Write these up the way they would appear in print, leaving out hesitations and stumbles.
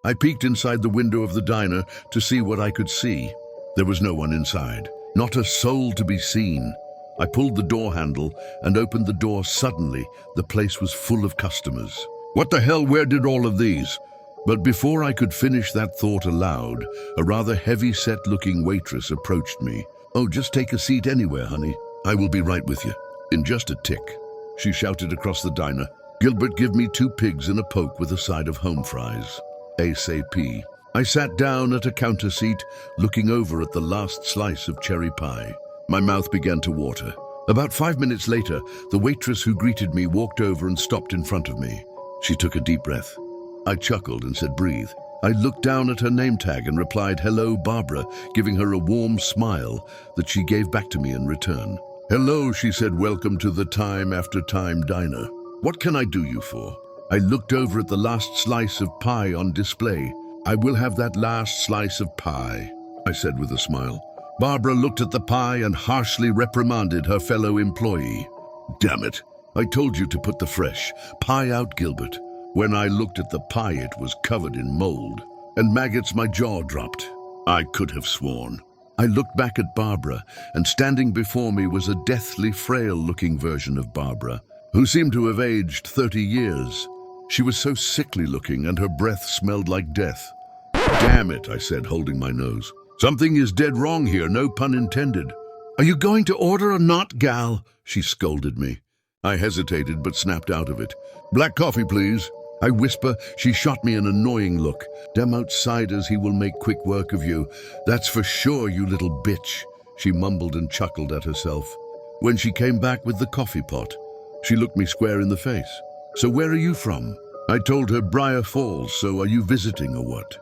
I peeked inside the window of the diner to see what I could see. There was no one inside, not a soul to be seen. I pulled the door handle and opened the door. Suddenly, the place was full of customers. What the hell, where did all of these? But before I could finish that thought aloud, a rather heavy-set-looking waitress approached me. "Oh, just take a seat anywhere, honey. I will be right with you." In just a tick, she shouted across the diner, "Gilbert, give me 2 pigs and a poke with a side of home fries. ASAP." I sat down at a counter seat, looking over at the last slice of cherry pie. My mouth began to water. About 5 minutes later, the waitress who greeted me walked over and stopped in front of me. She took a deep breath. I chuckled and said, "Breathe." I looked down at her name tag and replied, "Hello, Barbara," giving her a warm smile that she gave back to me in return. "Hello," she said, "welcome to the Time After Time diner. What can I do you for?" I looked over at the last slice of pie on display. "I will have that last slice of pie," I said with a smile. Barbara looked at the pie and harshly reprimanded her fellow employee. "Damn it, I told you to put the fresh pie out, Gilbert." When I looked at the pie, it was covered in mold and maggots. My jaw dropped. I could have sworn. I looked back at Barbara, and standing before me was a deathly frail-looking version of Barbara, who seemed to have aged 30 years. She was so sickly-looking, and her breath smelled like death. "Damn it," I said, holding my nose. "Something is dead wrong here, no pun intended." "Are you going to order or not, gal?" she scolded me. I hesitated, but snapped out of it. "Black coffee, please." I whisper. She shot me an annoying look. "Dem outsiders, he will make quick work of you. That's for sure, you little bitch." She mumbled and chuckled at herself. When she came back with the coffee pot, she looked me square in the face. "So where are you from?" I told her Briar Falls. "So are you visiting or what?"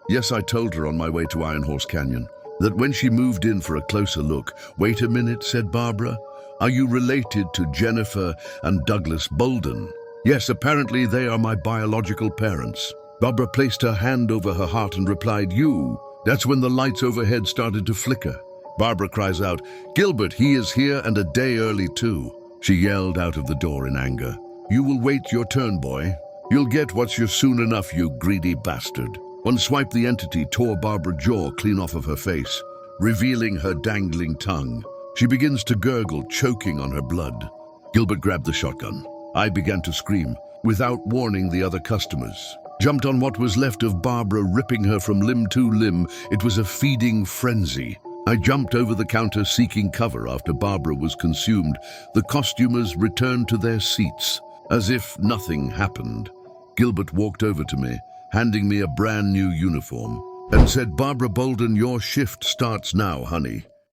Yes, I told her on my way to Iron Horse Canyon. That when she moved in for a closer look. "Wait a minute," said Barbara. "Are you related to Jennifer and Douglas Bolden?" "Yes, apparently they are my biological parents." Barbara placed her hand over her heart and replied, "You." That's when the lights overhead started to flicker. Barbara cries out, "Gilbert, he is here and a day early too." She yelled out of the door in anger. "You will wait your turn, boy. You'll get what's yours soon enough, you greedy bastard." One swipe, the entity tore Barbara's jaw clean off of her face, revealing her dangling tongue. She begins to gurgle, choking on her blood. Gilbert grabbed the shotgun. I began to scream. Without warning, the other customers jumped on what was left of Barbara, ripping her from limb to limb. It was a feeding frenzy. I jumped over the counter, seeking cover after Barbara was consumed. The costumers returned to their seats, as if nothing happened. Gilbert walked over to me, handing me a brand new uniform, and said, "Barbara Bolden, your shift starts now, honey."